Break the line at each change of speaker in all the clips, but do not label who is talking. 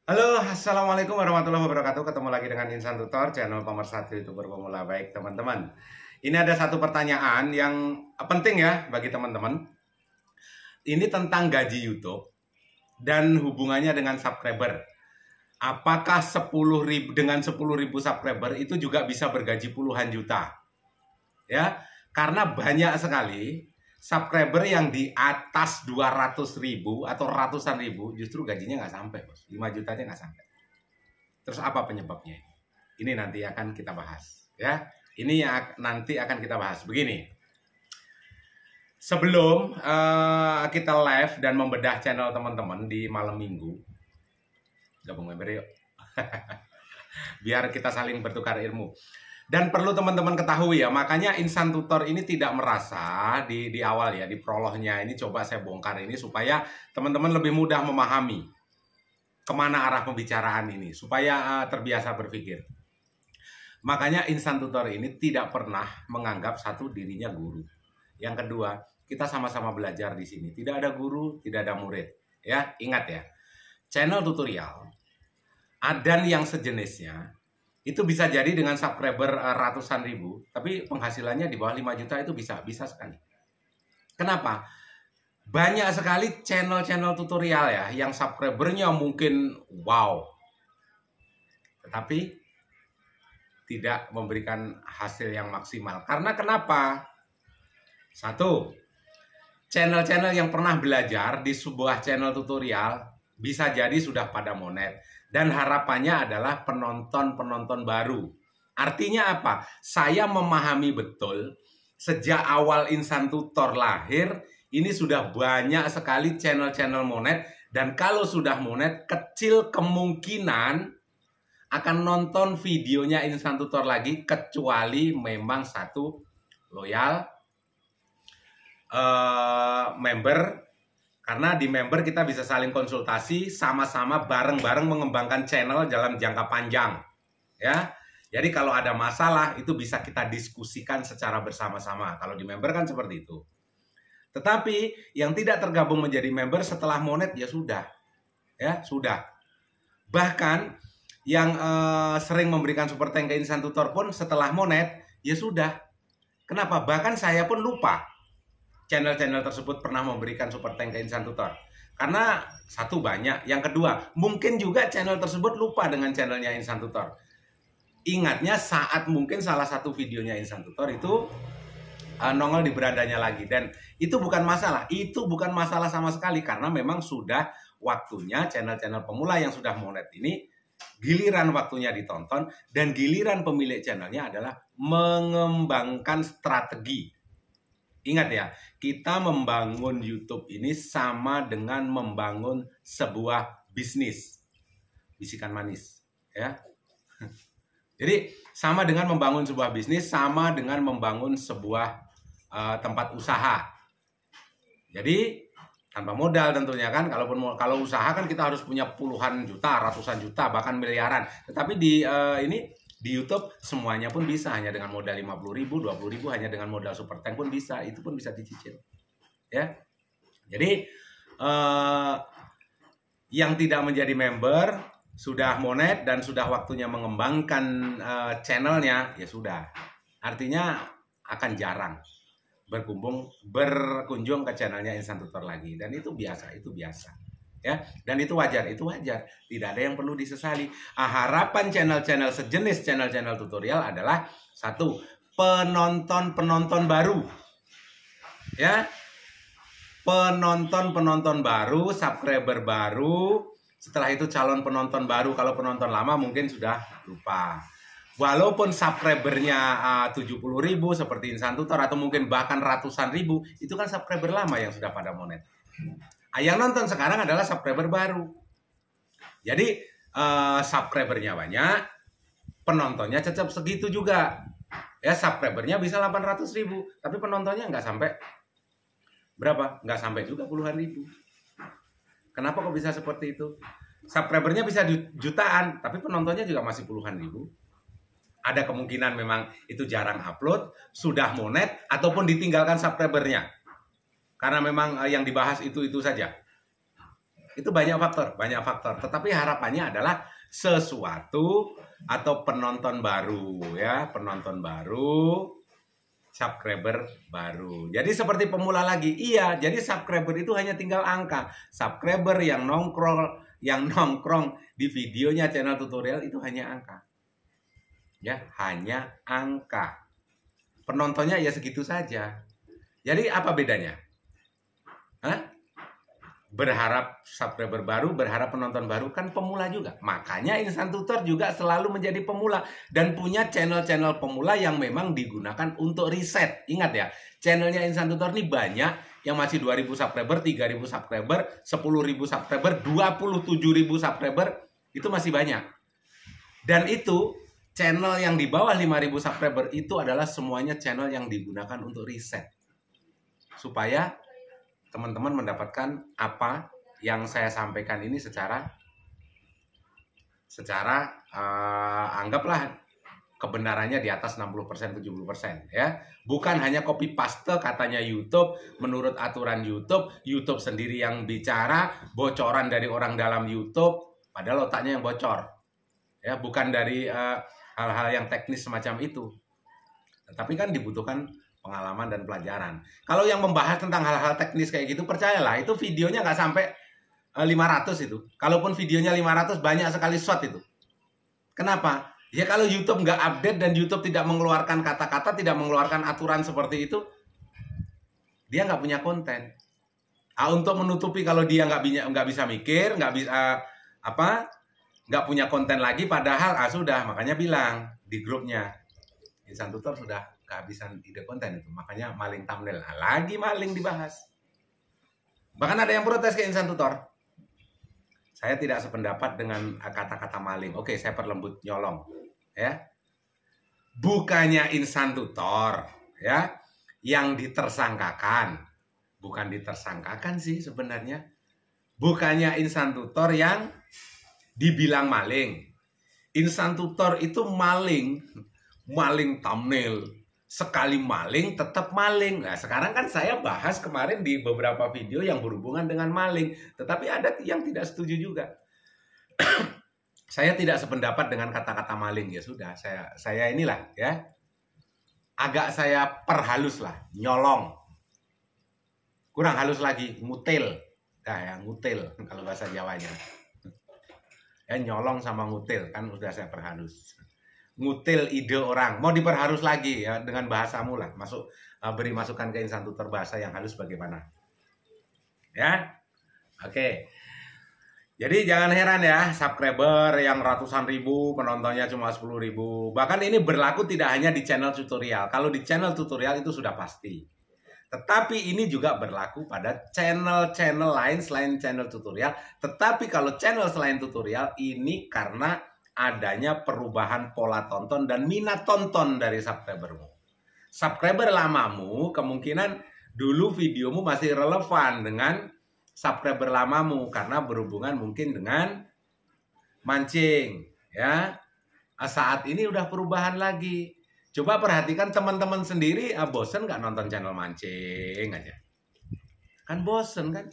Halo, assalamualaikum warahmatullahi wabarakatuh. Ketemu lagi dengan Insan Tutor, channel pemersatu YouTuber pemula. Baik teman-teman, ini ada satu pertanyaan yang penting ya bagi teman-teman. Ini tentang gaji YouTube dan hubungannya dengan subscriber. Apakah 10.000 dengan 10.000 subscriber itu juga bisa bergaji puluhan juta? Ya, karena banyak sekali subscriber yang di atas 200.000 atau ratusan ribu justru gajinya nggak sampai, bos. 5 jutanya nggak sampai. Terus apa penyebabnya? Ini nanti akan kita bahas, ya. Ini yang nanti akan kita bahas. Begini, sebelum kita live dan membedah channel teman-teman di malam minggu, gabung member yuk. Biar kita saling bertukar ilmu. Dan perlu teman-teman ketahui ya, makanya Insan Tutor ini tidak merasa di awal ya, di prolognya ini coba saya bongkar ini supaya teman-teman lebih mudah memahami kemana arah pembicaraan ini, supaya terbiasa berpikir. Makanya Insan Tutor ini tidak pernah menganggap satu dirinya guru. Yang kedua, kita sama-sama belajar di sini. Tidak ada guru, tidak ada murid. Ya, ingat ya, channel tutorial dan yang sejenisnya itu bisa jadi dengan subscriber ratusan ribu, tapi penghasilannya di bawah 5 juta itu bisa sekali. Kenapa? Banyak sekali channel-channel tutorial ya, yang subscribernya mungkin wow, tetapi tidak memberikan hasil yang maksimal. Karena kenapa? Satu, channel-channel yang pernah belajar di sebuah channel tutorial bisa jadi sudah pada monet. Dan harapannya adalah penonton-penonton baru. Artinya apa? Saya memahami betul sejak awal Insan Tutor lahir, ini sudah banyak sekali channel-channel monet. Dan kalau sudah monet, kecil kemungkinan akan nonton videonya Insan Tutor lagi, kecuali memang satu loyal member. Karena di member kita bisa saling konsultasi, sama-sama bareng-bareng mengembangkan channel dalam jangka panjang. Ya, jadi kalau ada masalah itu bisa kita diskusikan secara bersama-sama. Kalau di member kan seperti itu. Tetapi yang tidak tergabung menjadi member setelah monet ya sudah, Bahkan yang sering memberikan super thank ke Insan Tutor pun setelah monet ya sudah. Kenapa? Bahkan saya pun lupa channel-channel tersebut pernah memberikan super thank ke Insan Tutor. Karena satu, banyak. Yang kedua, mungkin juga channel tersebut lupa dengan channelnya Insan Tutor. Ingatnya saat mungkin salah satu videonya Insan Tutor itu nongol di berandanya lagi. Dan itu bukan masalah. Itu bukan masalah sama sekali. Karena memang sudah waktunya channel-channel pemula yang sudah monet ini, giliran waktunya ditonton. Dan giliran pemilik channelnya adalah mengembangkan strategi. Ingat ya, kita membangun YouTube ini sama dengan membangun sebuah bisnis. Bisikan manis, ya. Jadi sama dengan membangun sebuah bisnis, sama dengan membangun sebuah tempat usaha. Jadi tanpa modal tentunya kan. Kalau usaha kan kita harus punya puluhan juta, ratusan juta, bahkan miliaran. Tetapi di YouTube semuanya pun bisa, hanya dengan modal 50.000, 20.000, hanya dengan modal super thank pun bisa, itu pun bisa dicicil. Ya. Jadi yang tidak menjadi member sudah monet dan sudah waktunya mengembangkan channelnya, ya sudah. Artinya akan jarang berkunjung ke channelnya Insan Tutor lagi, dan itu biasa. Ya, dan itu wajar, tidak ada yang perlu disesali. Harapan channel-channel sejenis channel-channel tutorial adalah satu, penonton baru, ya, penonton baru, subscriber baru. Setelah itu calon penonton baru. Kalau penonton lama mungkin sudah lupa. Walaupun subscribernya 70.000 seperti Insan Tutor, atau mungkin bahkan ratusan ribu, itu kan subscriber lama yang sudah pada monet. Yang nonton sekarang adalah subscriber baru. Jadi subscribernya banyak, penontonnya tetap segitu juga. Ya, subscribernya bisa 800.000, tapi penontonnya nggak sampai berapa? Nggak sampai juga puluhan ribu. Kenapa kok bisa seperti itu? Subscribernya bisa jutaan, tapi penontonnya juga masih puluhan ribu. Ada kemungkinan memang itu jarang upload, sudah monet, ataupun ditinggalkan subscribernya. Karena memang yang dibahas itu saja. Itu banyak faktor. Tetapi harapannya adalah sesuatu atau penonton baru ya, penonton baru, subscriber baru. Jadi seperti pemula lagi. Iya, jadi subscriber itu hanya tinggal angka. Subscriber yang nongkrong di videonya channel tutorial itu hanya angka. Ya, hanya angka. Penontonnya ya segitu saja. Jadi apa bedanya? Hah? Berharap subscriber baru, berharap penonton baru, kan pemula juga. Makanya Insan Tutor juga selalu menjadi pemula dan punya channel-channel pemula yang memang digunakan untuk riset. Ingat ya, channelnya Insan Tutor ini banyak yang masih 2.000 subscriber, 3.000 subscriber, 10.000 subscriber, 27.000 subscriber, itu masih banyak. Dan itu channel yang di bawah 5.000 subscriber itu adalah semuanya channel yang digunakan untuk riset. Supaya teman-teman mendapatkan apa yang saya sampaikan ini secara anggaplah kebenarannya di atas 60%, 70% ya. Bukan hanya copy paste katanya YouTube, menurut aturan YouTube, YouTube sendiri yang bicara, bocoran dari orang dalam YouTube, padahal otaknya yang bocor. Ya, bukan dari hal-hal yang teknis semacam itu. Tapi kan dibutuhkan pengalaman dan pelajaran. Kalau yang membahas tentang hal-hal teknis kayak gitu, percayalah itu videonya nggak sampai 500 itu. Kalaupun videonya 500, banyak sekali shot itu. Kenapa? Ya kalau YouTube nggak update dan YouTube tidak mengeluarkan kata-kata, tidak mengeluarkan aturan seperti itu, dia nggak punya konten. Untuk menutupi kalau dia nggak bisa mikir, nggak punya konten lagi, padahal sudah, makanya bilang di grupnya Insan Tutor sudah kehabisan ide konten itu, makanya maling thumbnail. Lagi maling dibahas. Bahkan ada yang protes ke Insan Tutor. Saya tidak sependapat dengan kata-kata maling. Oke, saya perlembut, nyolong, ya. Bukannya Insan Tutor, ya, yang ditersangkakan. Bukan ditersangkakan sih sebenarnya. Bukannya Insan Tutor yang dibilang maling. Insan Tutor itu maling thumbnail. Sekali maling tetap maling. Nah, sekarang kan saya bahas kemarin di beberapa video yang berhubungan dengan maling, tetapi ada yang tidak setuju juga. Saya tidak sependapat dengan kata-kata maling. Ya sudah, saya inilah ya, agak saya perhalus lah, nyolong. Kurang halus lagi, ngutil. Nah, ya, ngutil kalau bahasa Jawanya. Ya, nyolong sama ngutil kan udah saya perhalus. Ngutil ide orang, mau diperhalus lagi ya dengan bahasamu lah, beri masukan ke Insan Tutor bahasa yang halus bagaimana ya. Oke, jadi jangan heran ya, subscriber yang ratusan ribu, penontonnya cuma 10.000. Bahkan ini berlaku tidak hanya di channel tutorial. Kalau di channel tutorial itu sudah pasti, tetapi ini juga berlaku pada channel-channel lain selain channel tutorial. Tetapi kalau channel selain tutorial ini karena adanya perubahan pola tonton dan minat tonton dari subscribermu. Subscriber lamamu kemungkinan dulu videomu masih relevan dengan subscriber lamamu karena berhubungan mungkin dengan mancing ya. Saat ini udah perubahan lagi. Coba perhatikan teman-teman sendiri, bosen nggak nonton channel mancing aja? Kan bosen kan?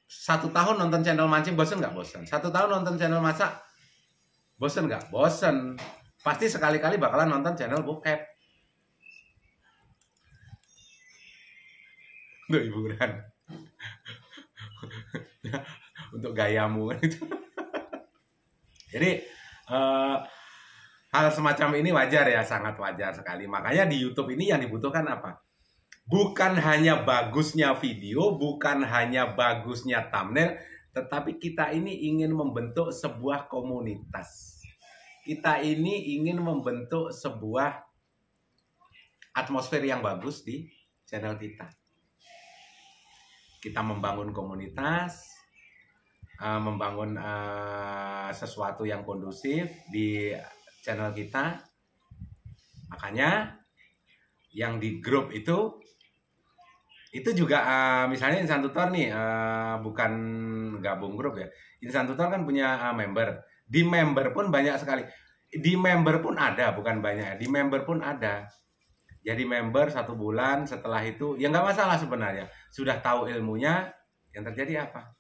1 tahun nonton channel mancing, bosen nggak? Bosen. 1 tahun nonton channel masak, bosen nggak? Bosen. Pasti sekali-kali bakalan nonton channel bokep. Untuk hiburan. Untuk gayamu itu. Jadi hal semacam ini wajar ya, sangat wajar sekali. Makanya di YouTube ini yang dibutuhkan apa? Bukan hanya bagusnya video, bukan hanya bagusnya thumbnail, tetapi kita ini ingin membentuk sebuah komunitas. Kita ini ingin membentuk sebuah atmosfer yang bagus di channel kita. Kita membangun komunitas, membangun sesuatu yang kondusif di channel kita. Makanya yang di grup itu juga misalnya Insan Tutor nih, bukan gabung grup ya. Insan Tutor kan punya member. Di member pun banyak sekali. Di member pun ada, bukan banyak. Di member pun ada. Jadi member 1 bulan, setelah itu ya nggak masalah sebenarnya. Sudah tahu ilmunya, yang terjadi apa?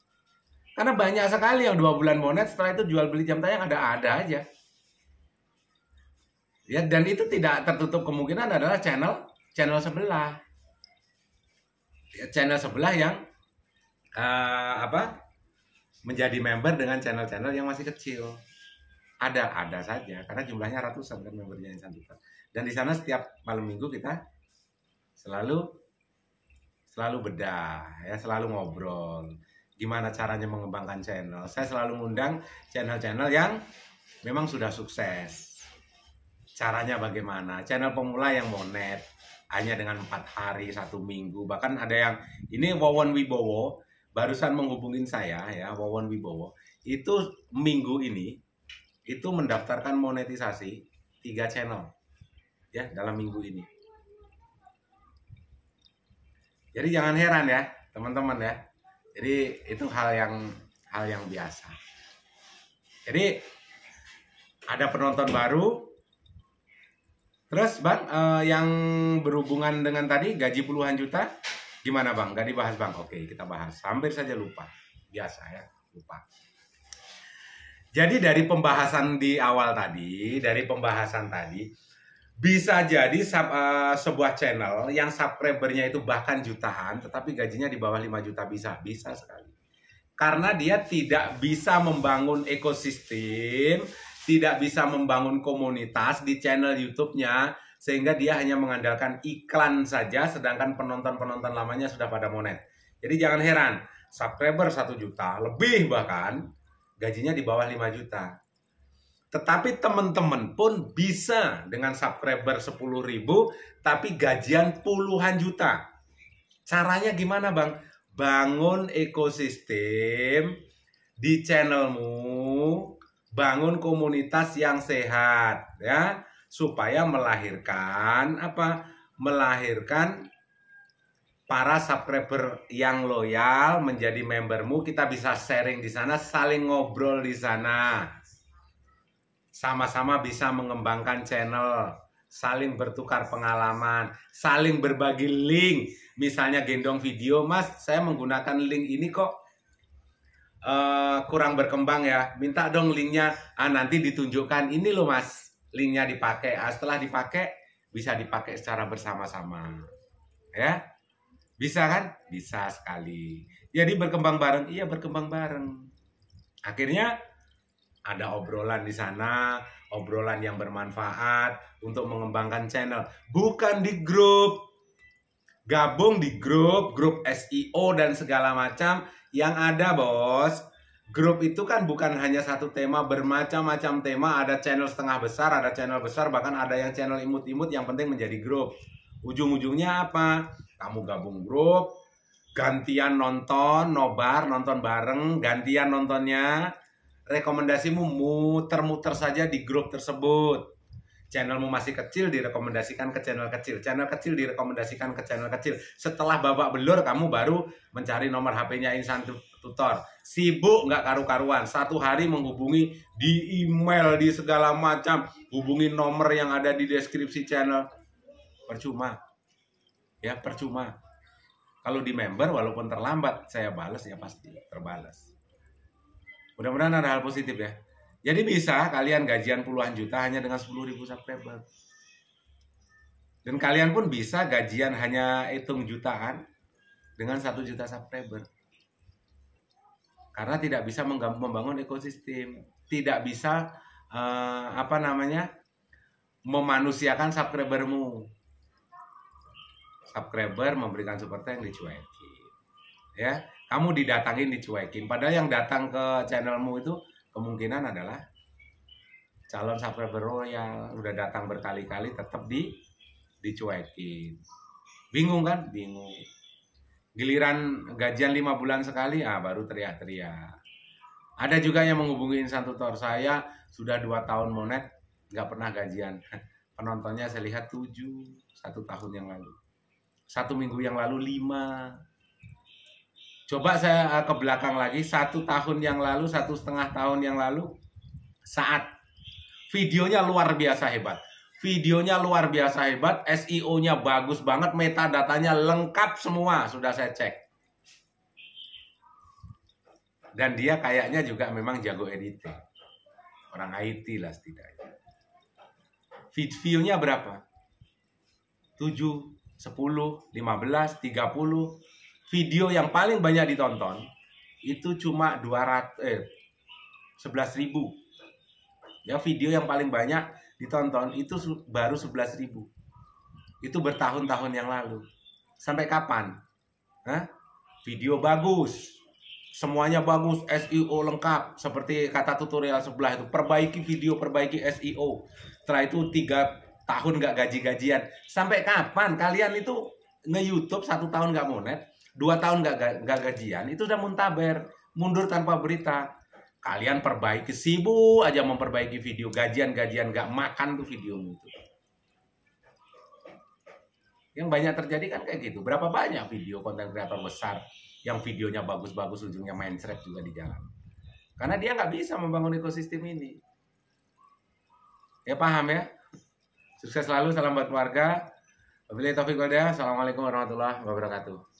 Karena banyak sekali yang 2 bulan monet setelah itu jual beli jam tayang ada aja. Ya, dan itu tidak tertutup kemungkinan adalah channel sebelah. Ya, channel sebelah yang menjadi member dengan channel-channel yang masih kecil. Ada saja karena jumlahnya ratusan kan membernya Insan Tutor. Dan di sana setiap malam minggu kita selalu bedah ya, selalu ngobrol gimana caranya mengembangkan channel. Saya selalu ngundang channel-channel yang memang sudah sukses. Caranya bagaimana? Channel pemula yang monet hanya dengan 4 hari, 1 minggu. Bahkan ada yang, ini Wawon Wibowo barusan menghubungin saya ya, Wawon Wibowo. Itu minggu ini itu mendaftarkan monetisasi 3 channel ya dalam minggu ini. Jadi jangan heran ya teman-teman ya. Jadi itu hal yang biasa. Jadi ada penonton baru. Terus Bang, yang berhubungan dengan tadi gaji puluhan juta, gimana Bang? Gak dibahas Bang? Oke, kita bahas. Hampir saja lupa. Biasa ya, lupa. Jadi dari pembahasan di awal tadi, bisa jadi sebuah channel yang subscribernya itu bahkan jutaan, tetapi gajinya di bawah 5 juta bisa sekali. Karena dia tidak bisa membangun ekosistem, tidak bisa membangun komunitas di channel YouTube-nya, sehingga dia hanya mengandalkan iklan saja, sedangkan penonton-penonton lamanya sudah pada monet. Jadi jangan heran, subscriber 1 juta, lebih bahkan, gajinya di bawah 5 juta. Tetapi teman-teman pun bisa dengan subscriber 10.000 tapi gajian puluhan juta. Caranya gimana Bang? Bangun ekosistem di channelmu, bangun komunitas yang sehat ya, supaya melahirkan para subscriber yang loyal menjadi membermu. Kita bisa sharing di sana, saling ngobrol di sana. Sama-sama bisa mengembangkan channel, saling bertukar pengalaman, saling berbagi link. Misalnya gendong video, Mas, saya menggunakan link ini kok kurang berkembang ya. Minta dong linknya, nanti ditunjukkan. Ini loh Mas, linknya dipakai. Setelah dipakai, bisa dipakai secara bersama-sama. Ya, bisa kan? Bisa sekali. Jadi berkembang bareng, iya berkembang bareng. Akhirnya ada obrolan di sana, obrolan yang bermanfaat untuk mengembangkan channel. Bukan di grup. Gabung di grup SEO dan segala macam yang ada, Bos. Grup itu kan bukan hanya satu tema, bermacam-macam tema. Ada channel setengah besar, ada channel besar, bahkan ada yang channel imut-imut, yang penting menjadi grup. Ujung-ujungnya apa? Kamu gabung grup, gantian nonton, nobar, nonton bareng, gantian nontonnya. Rekomendasimu muter-muter saja di grup tersebut. Channelmu masih kecil, direkomendasikan ke channel kecil. Channel kecil direkomendasikan ke channel kecil. Setelah babak belur, kamu baru mencari nomor HP-nya Insan Tutor. Sibuk nggak karu-karuan. 1 hari menghubungi di email, di segala macam. Hubungi nomor yang ada di deskripsi channel. Percuma. Ya, percuma. Kalau di member, walaupun terlambat, saya balas ya pasti terbalas. Mudah-mudahan ada hal positif ya. Jadi bisa kalian gajian puluhan juta hanya dengan 10.000 subscriber. Dan kalian pun bisa gajian hanya hitung jutaan dengan 1 juta subscriber. Karena tidak bisa membangun ekosistem. Tidak bisa memanusiakan subscribermu. Subscriber memberikan super thanks, dicuekin. Ya, kamu didatangin, dicuekin. Padahal yang datang ke channelmu itu kemungkinan adalah calon subscriber royal, udah datang berkali-kali tetap dicuekin. Bingung kan? Bingung. Giliran gajian 5 bulan sekali, baru teriak-teriak. Ada juga yang menghubungi Insan Tutor, saya sudah 2 tahun monet, nggak pernah gajian. Penontonnya saya lihat 7, 1 tahun yang lalu. 1 minggu yang lalu 5. Coba saya ke belakang lagi, 1 tahun yang lalu, 1,5 tahun yang lalu, saat videonya luar biasa hebat. Videonya luar biasa hebat, SEO-nya bagus banget, metadatanya lengkap semua, sudah saya cek. Dan dia kayaknya juga memang jago editing. Orang IT lah setidaknya. View-nya berapa? 7, 10, 15, 30. Video yang paling banyak ditonton itu cuma 11.000. Ya, video yang paling banyak ditonton itu baru 11.000. Itu bertahun-tahun yang lalu. Sampai kapan? Hah? Video bagus, semuanya bagus, SEO lengkap, seperti kata tutorial sebelah itu, perbaiki video, perbaiki SEO. Setelah itu 3 tahun nggak gaji-gajian. Sampai kapan kalian itu nge-YouTube 1 tahun nggak monet, 2 tahun nggak gajian, itu udah muntaber, mundur tanpa berita. Kalian perbaiki, sibuk aja memperbaiki video, gajian-gajian nggak makan tuh video itu. Yang banyak terjadi kan kayak gitu. Berapa banyak video konten kreator besar yang videonya bagus-bagus, ujungnya mindset juga di jalan. Karena dia nggak bisa membangun ekosistem ini. Ya, paham ya? Sukses selalu, salam buat keluarga. Wabillahi taufiq wal hidayah. Assalamualaikum warahmatullahi wabarakatuh.